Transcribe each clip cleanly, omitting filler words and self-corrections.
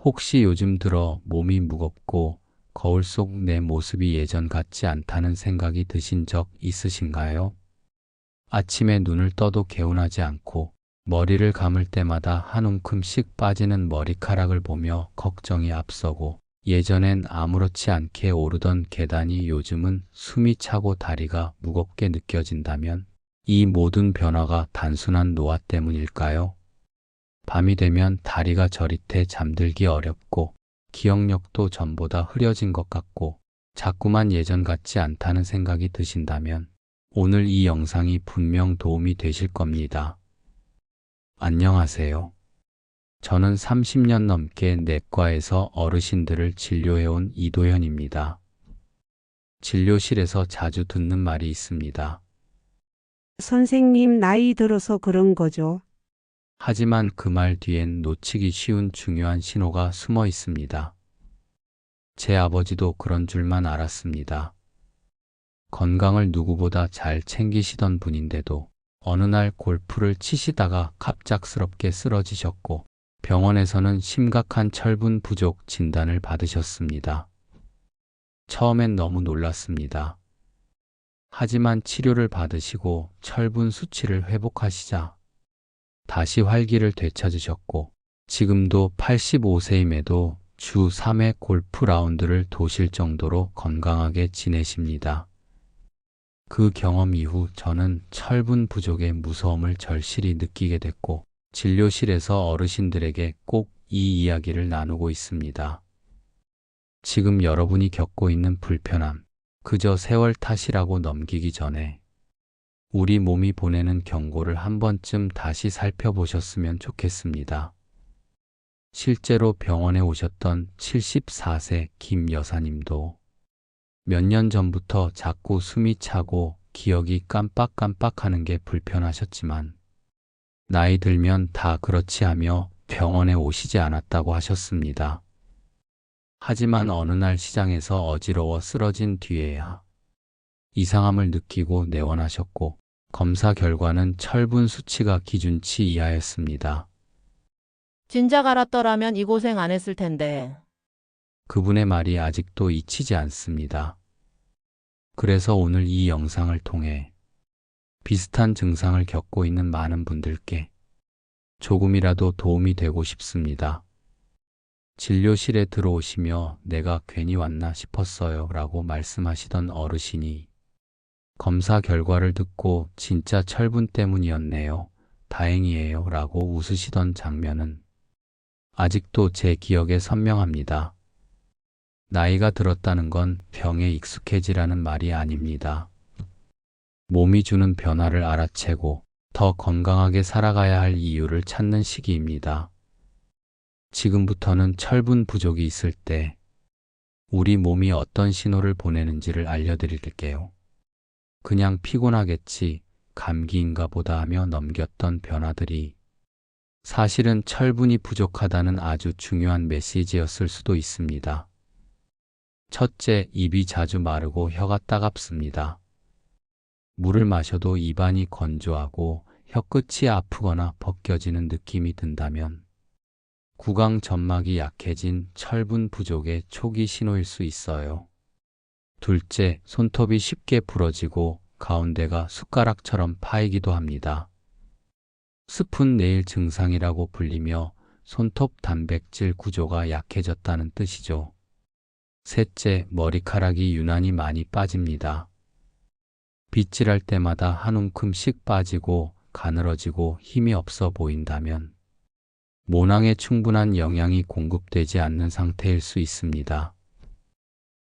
혹시 요즘 들어 몸이 무겁고 거울 속 내 모습이 예전 같지 않다는 생각이 드신 적 있으신가요? 아침에 눈을 떠도 개운하지 않고 머리를 감을 때마다 한 움큼씩 빠지는 머리카락을 보며 걱정이 앞서고 예전엔 아무렇지 않게 오르던 계단이 요즘은 숨이 차고 다리가 무겁게 느껴진다면 이 모든 변화가 단순한 노화 때문일까요? 밤이 되면 다리가 저릿해 잠들기 어렵고 기억력도 전보다 흐려진 것 같고 자꾸만 예전 같지 않다는 생각이 드신다면 오늘 이 영상이 분명 도움이 되실 겁니다. 안녕하세요. 저는 30년 넘게 내과에서 어르신들을 진료해온 이도현입니다. 진료실에서 자주 듣는 말이 있습니다. 선생님, 나이 들어서 그런 거죠. 하지만 그 말 뒤엔 놓치기 쉬운 중요한 신호가 숨어 있습니다. 제 아버지도 그런 줄만 알았습니다. 건강을 누구보다 잘 챙기시던 분인데도 어느 날 골프를 치시다가 갑작스럽게 쓰러지셨고 병원에서는 심각한 철분 부족 진단을 받으셨습니다. 처음엔 너무 놀랐습니다. 하지만 치료를 받으시고 철분 수치를 회복하시자 다시 활기를 되찾으셨고 지금도 85세임에도 주 3회 골프 라운드를 도실 정도로 건강하게 지내십니다. 그 경험 이후 저는 철분 부족의 무서움을 절실히 느끼게 됐고 진료실에서 어르신들에게 꼭 이 이야기를 나누고 있습니다. 지금 여러분이 겪고 있는 불편함, 그저 세월 탓이라고 넘기기 전에 우리 몸이 보내는 경고를 한 번쯤 다시 살펴보셨으면 좋겠습니다. 실제로 병원에 오셨던 74세 김 여사님도 몇 년 전부터 자꾸 숨이 차고 기억이 깜빡깜빡하는 게 불편하셨지만 나이 들면 다 그렇지 하며 병원에 오시지 않았다고 하셨습니다. 하지만 어느 날 시장에서 어지러워 쓰러진 뒤에야 이상함을 느끼고 내원하셨고 검사 결과는 철분 수치가 기준치 이하였습니다. 진작 알았더라면 이 고생 안 했을 텐데. 그분의 말이 아직도 잊히지 않습니다. 그래서 오늘 이 영상을 통해 비슷한 증상을 겪고 있는 많은 분들께 조금이라도 도움이 되고 싶습니다. 진료실에 들어오시며 내가 괜히 왔나 싶었어요 라고 말씀하시던 어르신이 검사 결과를 듣고 진짜 철분 때문이었네요. 다행이에요 라고 웃으시던 장면은 아직도 제 기억에 선명합니다. 나이가 들었다는 건 병에 익숙해지라는 말이 아닙니다. 몸이 주는 변화를 알아채고 더 건강하게 살아가야 할 이유를 찾는 시기입니다. 지금부터는 철분 부족이 있을 때 우리 몸이 어떤 신호를 보내는지를 알려드릴게요. 그냥 피곤하겠지, 감기인가 보다 하며 넘겼던 변화들이 사실은 철분이 부족하다는 아주 중요한 메시지였을 수도 있습니다. 첫째, 입이 자주 마르고 혀가 따갑습니다. 물을 마셔도 입안이 건조하고 혀끝이 아프거나 벗겨지는 느낌이 든다면 구강 점막이 약해진 철분 부족의 초기 신호일 수 있어요. 둘째, 손톱이 쉽게 부러지고 가운데가 숟가락처럼 파이기도 합니다. 스푼 네일 증상이라고 불리며 손톱 단백질 구조가 약해졌다는 뜻이죠. 셋째, 머리카락이 유난히 많이 빠집니다. 빗질할 때마다 한 움큼씩 빠지고 가늘어지고 힘이 없어 보인다면 모낭에 충분한 영양이 공급되지 않는 상태일 수 있습니다.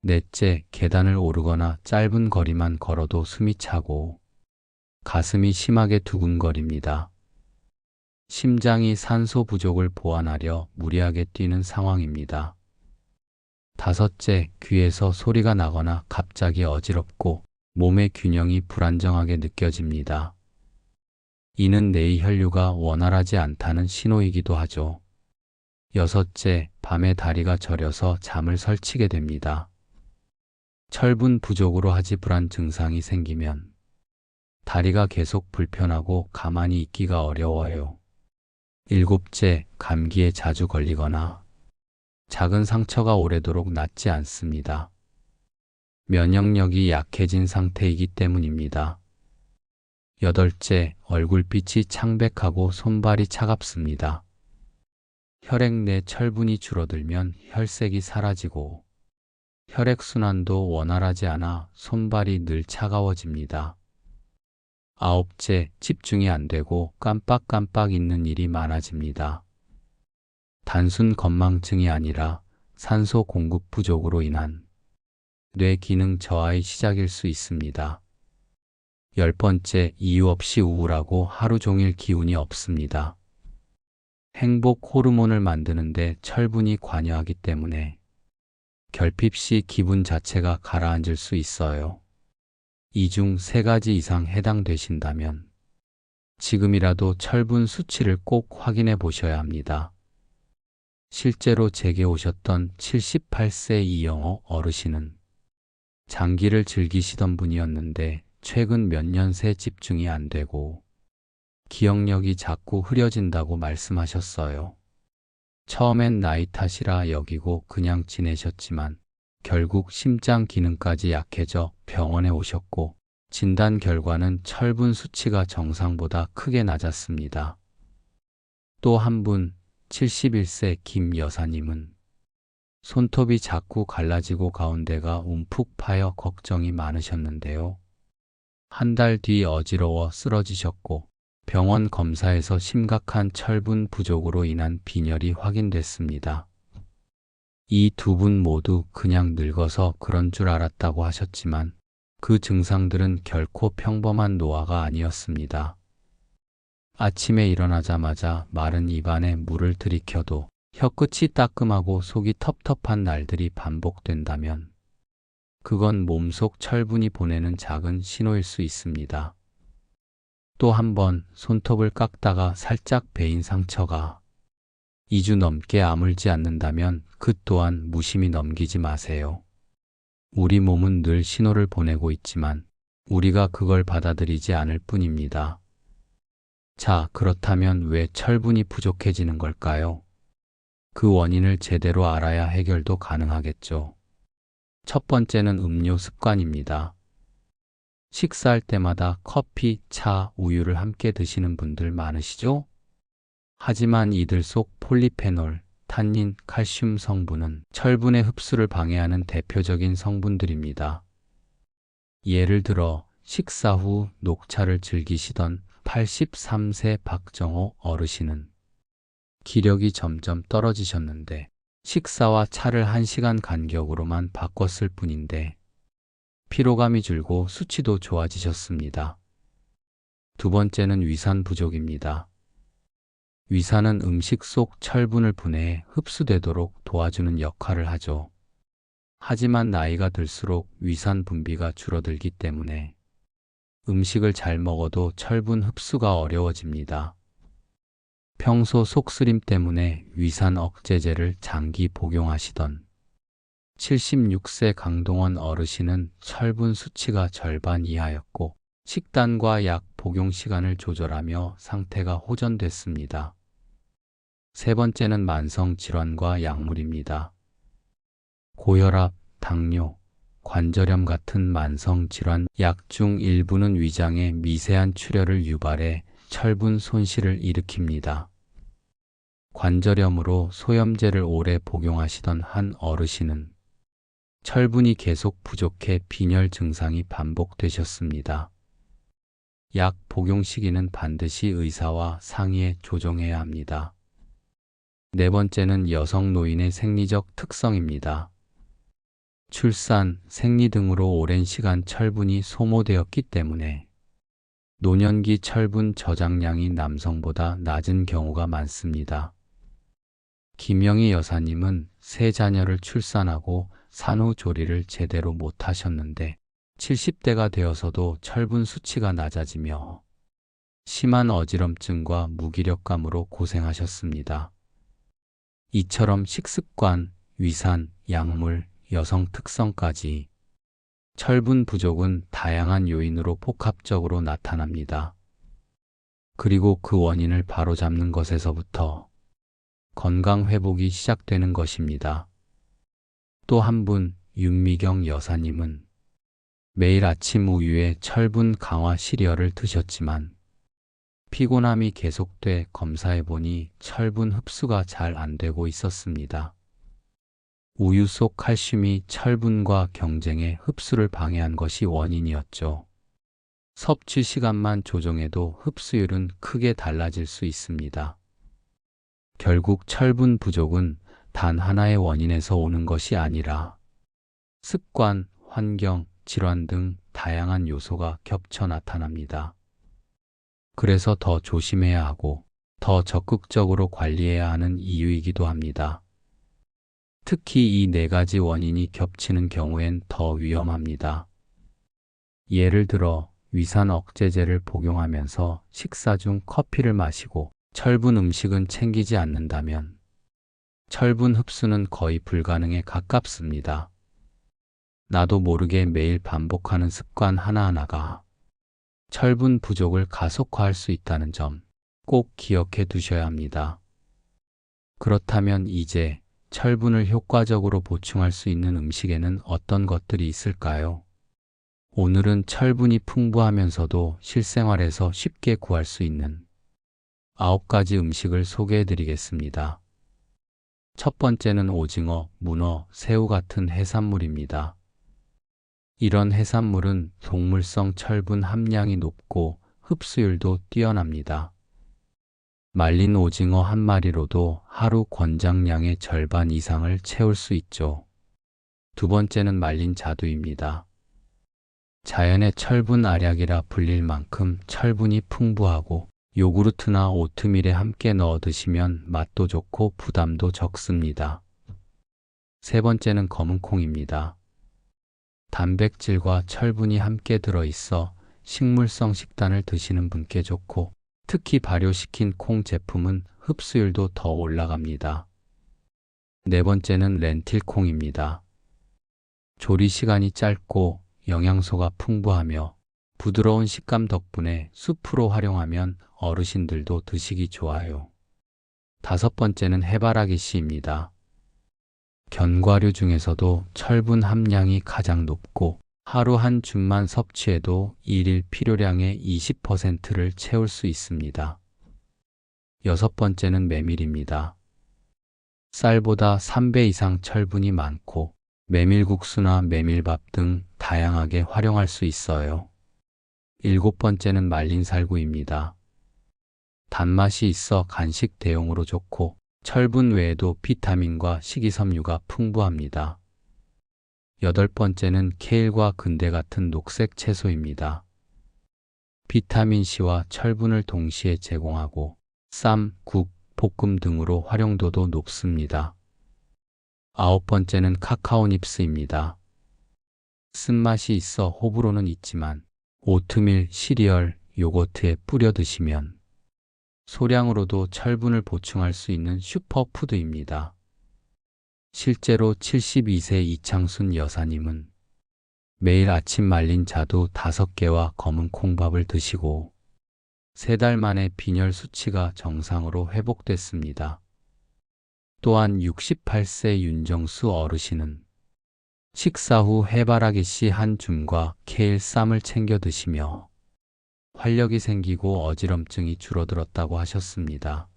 넷째, 계단을 오르거나 짧은 거리만 걸어도 숨이 차고 가슴이 심하게 두근거립니다. 심장이 산소 부족을 보완하려 무리하게 뛰는 상황입니다. 다섯째, 귀에서 소리가 나거나 갑자기 어지럽고 몸의 균형이 불안정하게 느껴집니다. 이는 뇌의 혈류가 원활하지 않다는 신호이기도 하죠. 여섯째, 밤에 다리가 저려서 잠을 설치게 됩니다. 철분 부족으로 하지 불안 증상이 생기면 다리가 계속 불편하고 가만히 있기가 어려워요. 일곱째, 감기에 자주 걸리거나 작은 상처가 오래도록 낫지 않습니다. 면역력이 약해진 상태이기 때문입니다. 여덟째, 얼굴빛이 창백하고 손발이 차갑습니다. 혈액 내 철분이 줄어들면 혈색이 사라지고 혈액순환도 원활하지 않아 손발이 늘 차가워집니다. 아홉째, 집중이 안 되고 깜빡깜빡 잊는 일이 많아집니다. 단순 건망증이 아니라 산소 공급 부족으로 인한 뇌 기능 저하의 시작일 수 있습니다. 열 번째, 이유 없이 우울하고 하루 종일 기운이 없습니다. 행복 호르몬을 만드는데 철분이 관여하기 때문에 결핍 시 기분 자체가 가라앉을 수 있어요. 이 중 세 가지 이상 해당되신다면 지금이라도 철분 수치를 꼭 확인해 보셔야 합니다. 실제로 제게 오셨던 78세 이영호 어르신은 장기를 즐기시던 분이었는데 최근 몇 년 새 집중이 안 되고 기억력이 자꾸 흐려진다고 말씀하셨어요. 처음엔 나이 탓이라 여기고 그냥 지내셨지만 결국 심장 기능까지 약해져 병원에 오셨고 진단 결과는 철분 수치가 정상보다 크게 낮았습니다. 또 한 분, 71세 김 여사님은 손톱이 자꾸 갈라지고 가운데가 움푹 파여 걱정이 많으셨는데요. 한 달 뒤 어지러워 쓰러지셨고 병원 검사에서 심각한 철분 부족으로 인한 빈혈이 확인됐습니다. 이 두 분 모두 그냥 늙어서 그런 줄 알았다고 하셨지만 그 증상들은 결코 평범한 노화가 아니었습니다. 아침에 일어나자마자 마른 입안에 물을 들이켜도 혀끝이 따끔하고 속이 텁텁한 날들이 반복된다면 그건 몸속 철분이 보내는 작은 신호일 수 있습니다. 또 한 번 손톱을 깎다가 살짝 베인 상처가 2주 넘게 아물지 않는다면 그 또한 무심히 넘기지 마세요. 우리 몸은 늘 신호를 보내고 있지만 우리가 그걸 받아들이지 않을 뿐입니다. 자, 그렇다면 왜 철분이 부족해지는 걸까요? 그 원인을 제대로 알아야 해결도 가능하겠죠. 첫 번째는 음료 습관입니다. 식사할 때마다 커피, 차, 우유를 함께 드시는 분들 많으시죠? 하지만 이들 속 폴리페놀, 탄닌, 칼슘 성분은 철분의 흡수를 방해하는 대표적인 성분들입니다. 예를 들어 식사 후 녹차를 즐기시던 83세 박정호 어르신은 기력이 점점 떨어지셨는데 식사와 차를 1시간 간격으로만 바꿨을 뿐인데 피로감이 줄고 수치도 좋아지셨습니다. 두 번째는 위산 부족입니다. 위산은 음식 속 철분을 분해해 흡수되도록 도와주는 역할을 하죠. 하지만 나이가 들수록 위산 분비가 줄어들기 때문에 음식을 잘 먹어도 철분 흡수가 어려워집니다. 평소 속쓰림 때문에 위산 억제제를 장기 복용하시던 76세 강동원 어르신은 철분 수치가 절반 이하였고 식단과 약 복용 시간을 조절하며 상태가 호전됐습니다. 세 번째는 만성 질환과 약물입니다. 고혈압, 당뇨, 관절염 같은 만성 질환 약 중 일부는 위장에 미세한 출혈을 유발해 철분 손실을 일으킵니다. 관절염으로 소염제를 오래 복용하시던 한 어르신은 철분이 계속 부족해 빈혈 증상이 반복되셨습니다. 약 복용 시기는 반드시 의사와 상의해 조정해야 합니다. 네 번째는 여성 노인의 생리적 특성입니다. 출산, 생리 등으로 오랜 시간 철분이 소모되었기 때문에 노년기 철분 저장량이 남성보다 낮은 경우가 많습니다. 김영희 여사님은 세 자녀를 출산하고 산후조리를 제대로 못하셨는데 70대가 되어서도 철분 수치가 낮아지며 심한 어지럼증과 무기력감으로 고생하셨습니다. 이처럼 식습관, 위산, 약물, 여성 특성까지 철분 부족은 다양한 요인으로 복합적으로 나타납니다. 그리고 그 원인을 바로잡는 것에서부터 건강 회복이 시작되는 것입니다. 또 한 분, 윤미경 여사님은 매일 아침 우유에 철분 강화 시리얼을 드셨지만 피곤함이 계속돼 검사해보니 철분 흡수가 잘 안 되고 있었습니다. 우유 속 칼슘이 철분과 경쟁해 흡수를 방해한 것이 원인이었죠. 섭취 시간만 조정해도 흡수율은 크게 달라질 수 있습니다. 결국 철분 부족은 단 하나의 원인에서 오는 것이 아니라 습관, 환경, 질환 등 다양한 요소가 겹쳐 나타납니다. 그래서 더 조심해야 하고 더 적극적으로 관리해야 하는 이유이기도 합니다. 특히 이 네 가지 원인이 겹치는 경우엔 더 위험합니다. 예를 들어 위산 억제제를 복용하면서 식사 중 커피를 마시고 철분 음식은 챙기지 않는다면 철분 흡수는 거의 불가능에 가깝습니다. 나도 모르게 매일 반복하는 습관 하나하나가 철분 부족을 가속화할 수 있다는 점 꼭 기억해 두셔야 합니다. 그렇다면 이제 철분을 효과적으로 보충할 수 있는 음식에는 어떤 것들이 있을까요? 오늘은 철분이 풍부하면서도 실생활에서 쉽게 구할 수 있는 9가지 음식을 소개해 드리겠습니다. 첫 번째는 오징어, 문어, 새우 같은 해산물입니다. 이런 해산물은 동물성 철분 함량이 높고 흡수율도 뛰어납니다. 말린 오징어 한 마리로도 하루 권장량의 절반 이상을 채울 수 있죠. 두 번째는 말린 자두입니다. 자연의 철분 알약이라 불릴 만큼 철분이 풍부하고 요구르트나 오트밀에 함께 넣어 드시면 맛도 좋고 부담도 적습니다. 세 번째는 검은콩입니다. 단백질과 철분이 함께 들어있어 식물성 식단을 드시는 분께 좋고 특히 발효시킨 콩 제품은 흡수율도 더 올라갑니다. 네 번째는 렌틸콩입니다. 조리 시간이 짧고 영양소가 풍부하며 부드러운 식감 덕분에 수프로 활용하면 어르신들도 드시기 좋아요. 다섯 번째는 해바라기 씨입니다. 견과류 중에서도 철분 함량이 가장 높고 하루 한 줌만 섭취해도 일일 필요량의 20%를 채울 수 있습니다. 여섯 번째는 메밀입니다. 쌀보다 3배 이상 철분이 많고 메밀국수나 메밀밥 등 다양하게 활용할 수 있어요. 일곱 번째는 말린 살구입니다. 단맛이 있어 간식 대용으로 좋고 철분 외에도 비타민과 식이섬유가 풍부합니다. 여덟 번째는 케일과 근대 같은 녹색 채소입니다. 비타민C와 철분을 동시에 제공하고 쌈, 국, 볶음 등으로 활용도도 높습니다. 아홉 번째는 카카오닙스입니다. 쓴맛이 있어 호불호는 있지만 오트밀, 시리얼, 요거트에 뿌려 드시면 소량으로도 철분을 보충할 수 있는 슈퍼푸드입니다. 실제로 72세 이창순 여사님은 매일 아침 말린 자두 5개와 검은 콩밥을 드시고 3달 만에 빈혈 수치가 정상으로 회복됐습니다. 또한 68세 윤정수 어르신은 식사 후 해바라기 씨 한 줌과 케일 쌈을 챙겨 드시며 활력이 생기고 어지럼증이 줄어들었다고 하셨습니다.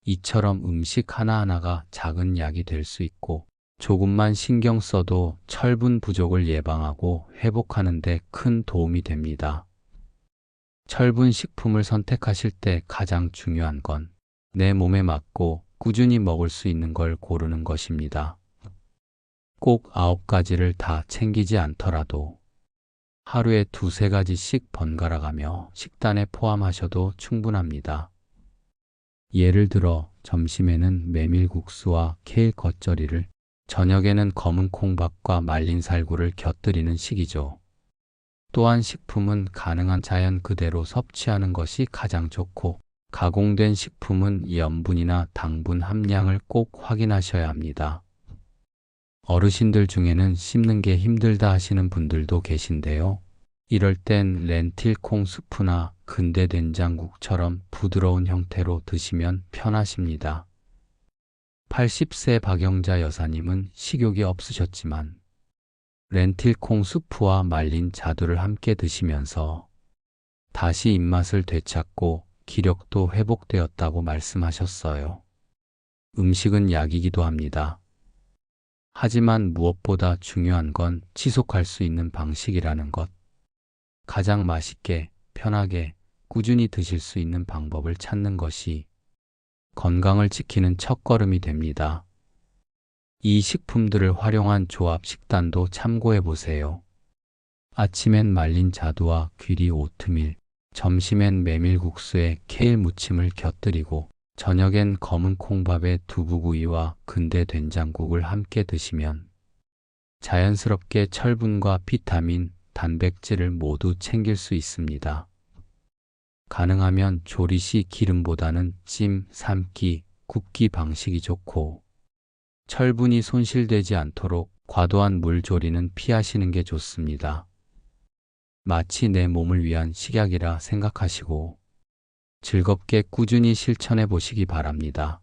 이처럼 음식 하나하나가 작은 약이 될 수 있고 조금만 신경 써도 철분 부족을 예방하고 회복하는 데 큰 도움이 됩니다. 철분 식품을 선택하실 때 가장 중요한 건 내 몸에 맞고 꾸준히 먹을 수 있는 걸 고르는 것입니다. 꼭 9가지를 다 챙기지 않더라도 하루에 2-3가지씩 번갈아가며 식단에 포함하셔도 충분합니다. 예를 들어 점심에는 메밀국수와 케일 겉절이를, 저녁에는 검은 콩밥과 말린 살구를 곁들이는 식이죠. 또한 식품은 가능한 자연 그대로 섭취하는 것이 가장 좋고 가공된 식품은 염분이나 당분 함량을 꼭 확인하셔야 합니다. 어르신들 중에는 씹는 게 힘들다 하시는 분들도 계신데요. 이럴 땐 렌틸콩 수프나 근대 된장국처럼 부드러운 형태로 드시면 편하십니다. 80세 박영자 여사님은 식욕이 없으셨지만 렌틸콩 수프와 말린 자두를 함께 드시면서 다시 입맛을 되찾고 기력도 회복되었다고 말씀하셨어요. 음식은 약이기도 합니다. 하지만 무엇보다 중요한 건 지속할 수 있는 방식이라는 것. 가장 맛있게, 편하게, 꾸준히 드실 수 있는 방법을 찾는 것이 건강을 지키는 첫걸음이 됩니다. 이 식품들을 활용한 조합 식단도 참고해 보세요. 아침엔 말린 자두와 귀리 오트밀, 점심엔 메밀국수에 케일 무침을 곁들이고 저녁엔 검은 콩밥에 두부구이와 근대 된장국을 함께 드시면 자연스럽게 철분과 비타민, 단백질을 모두 챙길 수 있습니다. 가능하면 조리 시 기름보다는 찜, 삶기, 굽기 방식이 좋고 철분이 손실되지 않도록 과도한 물 조리는 피하시는 게 좋습니다. 마치 내 몸을 위한 식약이라 생각하시고 즐겁게 꾸준히 실천해 보시기 바랍니다.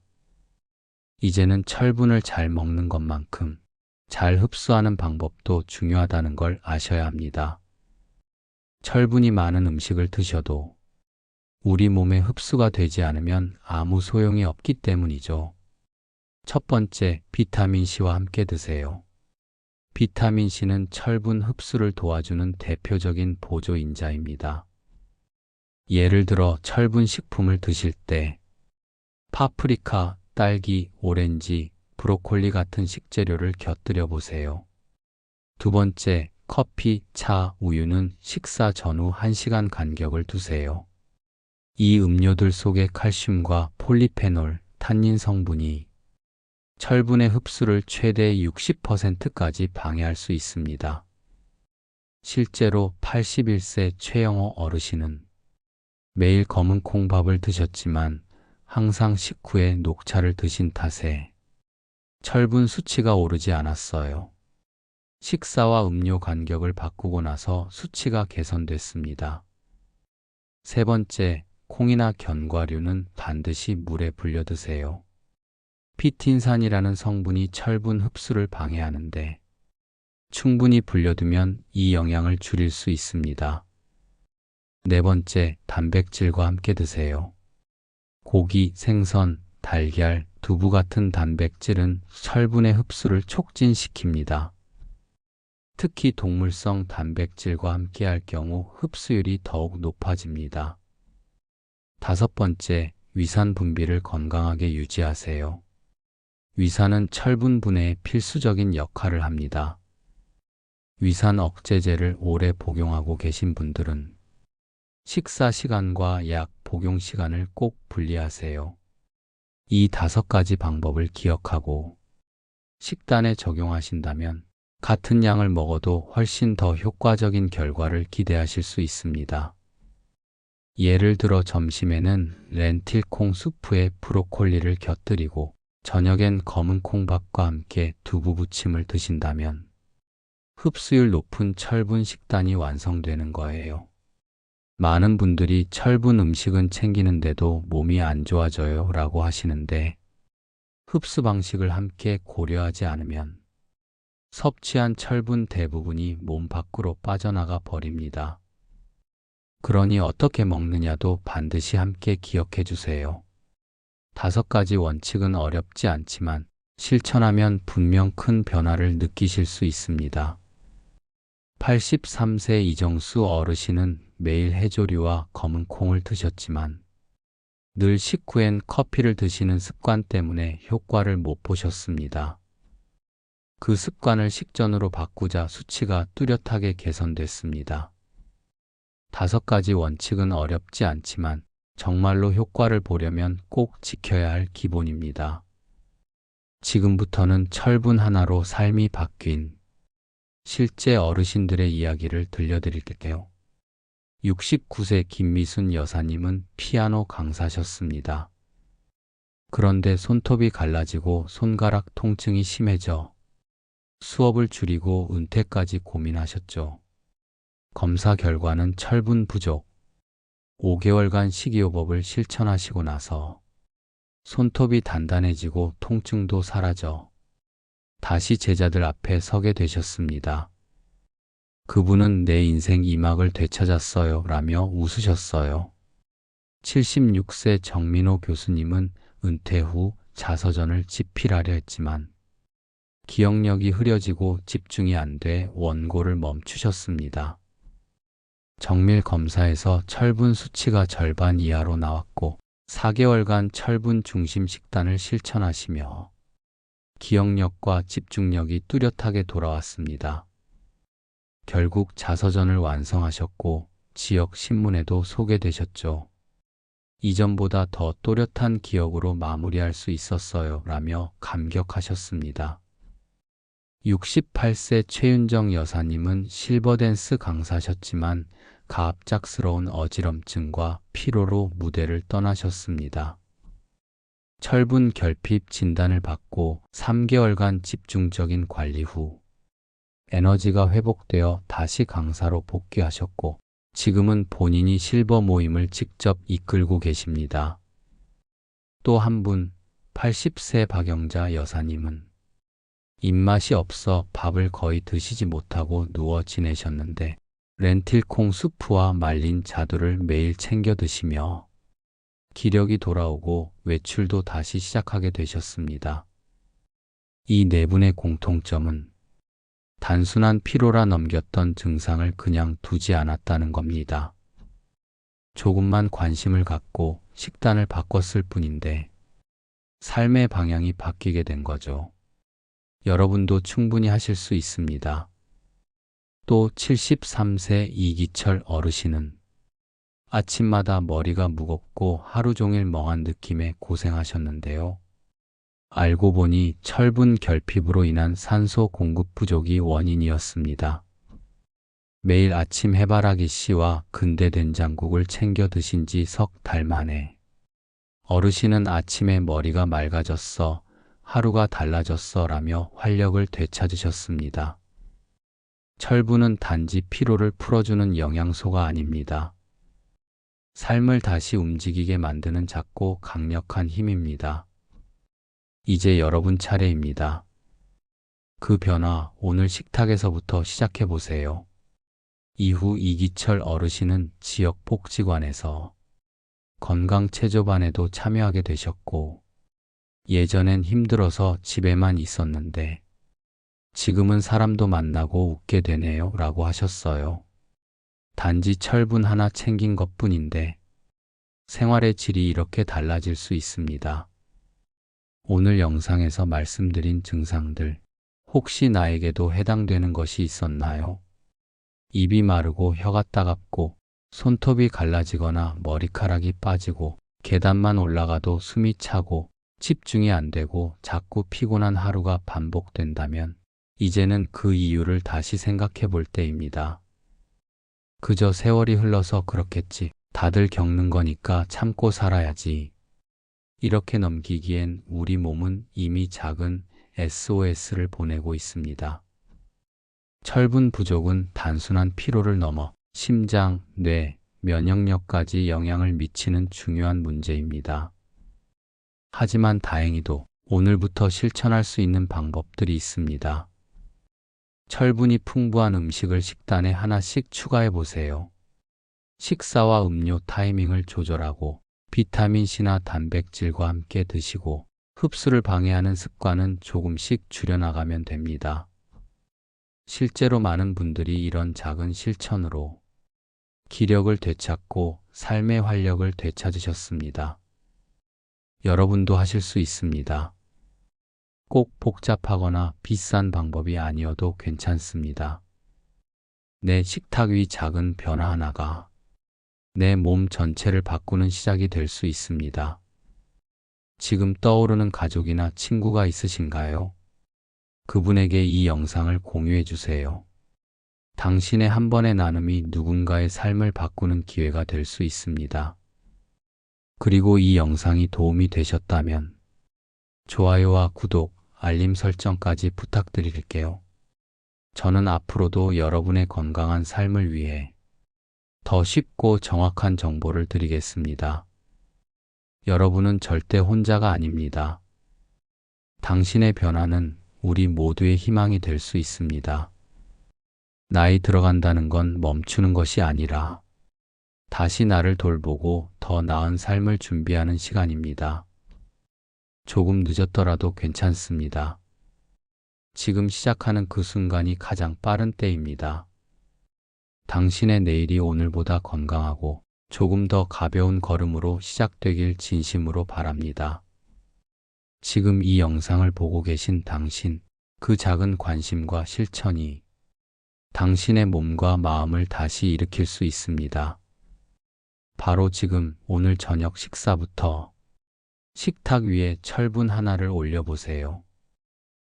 이제는 철분을 잘 먹는 것만큼 잘 흡수하는 방법도 중요하다는 걸 아셔야 합니다. 철분이 많은 음식을 드셔도 우리 몸에 흡수가 되지 않으면 아무 소용이 없기 때문이죠. 첫 번째, 비타민C와 함께 드세요. 비타민C는 철분 흡수를 도와주는 대표적인 보조인자입니다. 예를 들어 철분 식품을 드실 때 파프리카, 딸기, 오렌지, 브로콜리 같은 식재료를 곁들여 보세요. 두 번째, 커피, 차, 우유는 식사 전후 1시간 간격을 두세요. 이 음료들 속의 칼슘과 폴리페놀, 탄닌 성분이 철분의 흡수를 최대 60%까지 방해할 수 있습니다. 실제로 81세 최영호 어르신은 매일 검은 콩밥을 드셨지만 항상 식후에 녹차를 드신 탓에 철분 수치가 오르지 않았어요. 식사와 음료 간격을 바꾸고 나서 수치가 개선됐습니다. 세 번째, 콩이나 견과류는 반드시 물에 불려 드세요. 피틴산이라는 성분이 철분 흡수를 방해하는데 충분히 불려두면 이 영향을 줄일 수 있습니다. 네 번째, 단백질과 함께 드세요. 고기, 생선, 달걀, 두부 같은 단백질은 철분의 흡수를 촉진시킵니다. 특히 동물성 단백질과 함께 할 경우 흡수율이 더욱 높아집니다. 다섯 번째, 위산 분비를 건강하게 유지하세요. 위산은 철분 분해에 필수적인 역할을 합니다. 위산 억제제를 오래 복용하고 계신 분들은 식사 시간과 약 복용 시간을 꼭 분리하세요. 이 5가지 방법을 기억하고 식단에 적용하신다면 같은 양을 먹어도 훨씬 더 효과적인 결과를 기대하실 수 있습니다. 예를 들어 점심에는 렌틸콩 수프에 브로콜리를 곁들이고 저녁엔 검은 콩밥과 함께 두부 부침을 드신다면 흡수율 높은 철분 식단이 완성되는 거예요. 많은 분들이 철분 음식은 챙기는데도 몸이 안 좋아져요 라고 하시는데 흡수 방식을 함께 고려하지 않으면 섭취한 철분 대부분이 몸 밖으로 빠져나가 버립니다. 그러니 어떻게 먹느냐도 반드시 함께 기억해 주세요. 5가지 원칙은 어렵지 않지만 실천하면 분명 큰 변화를 느끼실 수 있습니다. 83세 이정수 어르신은 매일 해조류와 검은 콩을 드셨지만 늘 식후엔 커피를 드시는 습관 때문에 효과를 못 보셨습니다. 그 습관을 식전으로 바꾸자 수치가 뚜렷하게 개선됐습니다. 5가지 원칙은 어렵지 않지만 정말로 효과를 보려면 꼭 지켜야 할 기본입니다. 지금부터는 철분 하나로 삶이 바뀐 실제 어르신들의 이야기를 들려드릴게요. 69세 김미순 여사님은 피아노 강사셨습니다. 그런데 손톱이 갈라지고 손가락 통증이 심해져 수업을 줄이고 은퇴까지 고민하셨죠. 검사 결과는 철분 부족. 5개월간 식이요법을 실천하시고 나서 손톱이 단단해지고 통증도 사라져 다시 제자들 앞에 서게 되셨습니다. 그분은 내 인생 2막을 되찾았어요 라며 웃으셨어요. 76세 정민호 교수님은 은퇴 후 자서전을 집필하려 했지만 기억력이 흐려지고 집중이 안 돼 원고를 멈추셨습니다. 정밀 검사에서 철분 수치가 절반 이하로 나왔고 4개월간 철분 중심 식단을 실천하시며 기억력과 집중력이 뚜렷하게 돌아왔습니다. 결국 자서전을 완성하셨고 지역 신문에도 소개되셨죠. 이전보다 더 또렷한 기억으로 마무리할 수 있었어요 라며 감격하셨습니다. 68세 최윤정 여사님은 실버댄스 강사셨지만 갑작스러운 어지럼증과 피로로 무대를 떠나셨습니다. 철분 결핍 진단을 받고 3개월간 집중적인 관리 후 에너지가 회복되어 다시 강사로 복귀하셨고 지금은 본인이 실버 모임을 직접 이끌고 계십니다. 또 한 분, 80세 박영자 여사님은 입맛이 없어 밥을 거의 드시지 못하고 누워 지내셨는데 렌틸콩 수프와 말린 자두를 매일 챙겨 드시며 기력이 돌아오고 외출도 다시 시작하게 되셨습니다. 이 네 분의 공통점은 단순한 피로라 넘겼던 증상을 그냥 두지 않았다는 겁니다. 조금만 관심을 갖고 식단을 바꿨을 뿐인데 삶의 방향이 바뀌게 된 거죠. 여러분도 충분히 하실 수 있습니다. 또 73세 이기철 어르신은 아침마다 머리가 무겁고 하루 종일 멍한 느낌에 고생하셨는데요. 알고 보니 철분 결핍으로 인한 산소 공급 부족이 원인이었습니다. 매일 아침 해바라기 씨와 근대 된장국을 챙겨 드신 지 석 달 만에 어르신은 아침에 머리가 맑아졌어, 하루가 달라졌어 라며 활력을 되찾으셨습니다. 철분은 단지 피로를 풀어주는 영양소가 아닙니다. 삶을 다시 움직이게 만드는 작고 강력한 힘입니다. 이제 여러분 차례입니다. 그 변화 오늘 식탁에서부터 시작해 보세요. 이후 이기철 어르신은 지역 복지관에서 건강 체조반에도 참여하게 되셨고 예전엔 힘들어서 집에만 있었는데 지금은 사람도 만나고 웃게 되네요 라고 하셨어요. 단지 철분 하나 챙긴 것뿐인데 생활의 질이 이렇게 달라질 수 있습니다. 오늘 영상에서 말씀드린 증상들 혹시 나에게도 해당되는 것이 있었나요? 입이 마르고 혀가 따갑고 손톱이 갈라지거나 머리카락이 빠지고 계단만 올라가도 숨이 차고 집중이 안 되고 자꾸 피곤한 하루가 반복된다면 이제는 그 이유를 다시 생각해 볼 때입니다. 그저 세월이 흘러서 그렇겠지. 다들 겪는 거니까 참고 살아야지. 이렇게 넘기기엔 우리 몸은 이미 작은 SOS를 보내고 있습니다. 철분 부족은 단순한 피로를 넘어 심장, 뇌, 면역력까지 영향을 미치는 중요한 문제입니다. 하지만 다행히도 오늘부터 실천할 수 있는 방법들이 있습니다. 철분이 풍부한 음식을 식단에 하나씩 추가해 보세요. 식사와 음료 타이밍을 조절하고 비타민C나 단백질과 함께 드시고 흡수를 방해하는 습관은 조금씩 줄여나가면 됩니다. 실제로 많은 분들이 이런 작은 실천으로 기력을 되찾고 삶의 활력을 되찾으셨습니다. 여러분도 하실 수 있습니다. 꼭 복잡하거나 비싼 방법이 아니어도 괜찮습니다. 내 식탁 위 작은 변화 하나가 내 몸 전체를 바꾸는 시작이 될 수 있습니다. 지금 떠오르는 가족이나 친구가 있으신가요? 그분에게 이 영상을 공유해 주세요. 당신의 한 번의 나눔이 누군가의 삶을 바꾸는 기회가 될 수 있습니다. 그리고 이 영상이 도움이 되셨다면 좋아요와 구독, 알림 설정까지 부탁드릴게요. 저는 앞으로도 여러분의 건강한 삶을 위해 더 쉽고 정확한 정보를 드리겠습니다. 여러분은 절대 혼자가 아닙니다. 당신의 변화는 우리 모두의 희망이 될 수 있습니다. 나이 들어간다는 건 멈추는 것이 아니라 다시 나를 돌보고 더 나은 삶을 준비하는 시간입니다. 조금 늦었더라도 괜찮습니다. 지금 시작하는 그 순간이 가장 빠른 때입니다. 당신의 내일이 오늘보다 건강하고 조금 더 가벼운 걸음으로 시작되길 진심으로 바랍니다. 지금 이 영상을 보고 계신 당신, 그 작은 관심과 실천이 당신의 몸과 마음을 다시 일으킬 수 있습니다. 바로 지금 오늘 저녁 식사부터 식탁 위에 철분 하나를 올려보세요.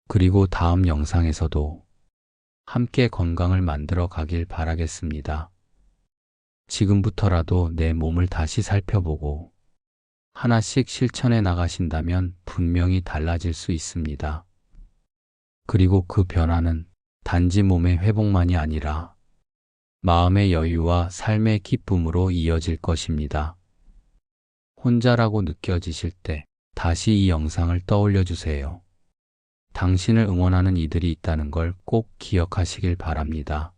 그리고 다음 영상에서도 함께 건강을 만들어 가길 바라겠습니다. 지금부터라도 내 몸을 다시 살펴보고 하나씩 실천해 나가신다면 분명히 달라질 수 있습니다. 그리고 그 변화는 단지 몸의 회복만이 아니라 마음의 여유와 삶의 기쁨으로 이어질 것입니다. 혼자라고 느껴지실 때 다시 이 영상을 떠올려 주세요. 당신을 응원하는 이들이 있다는 걸 꼭 기억하시길 바랍니다.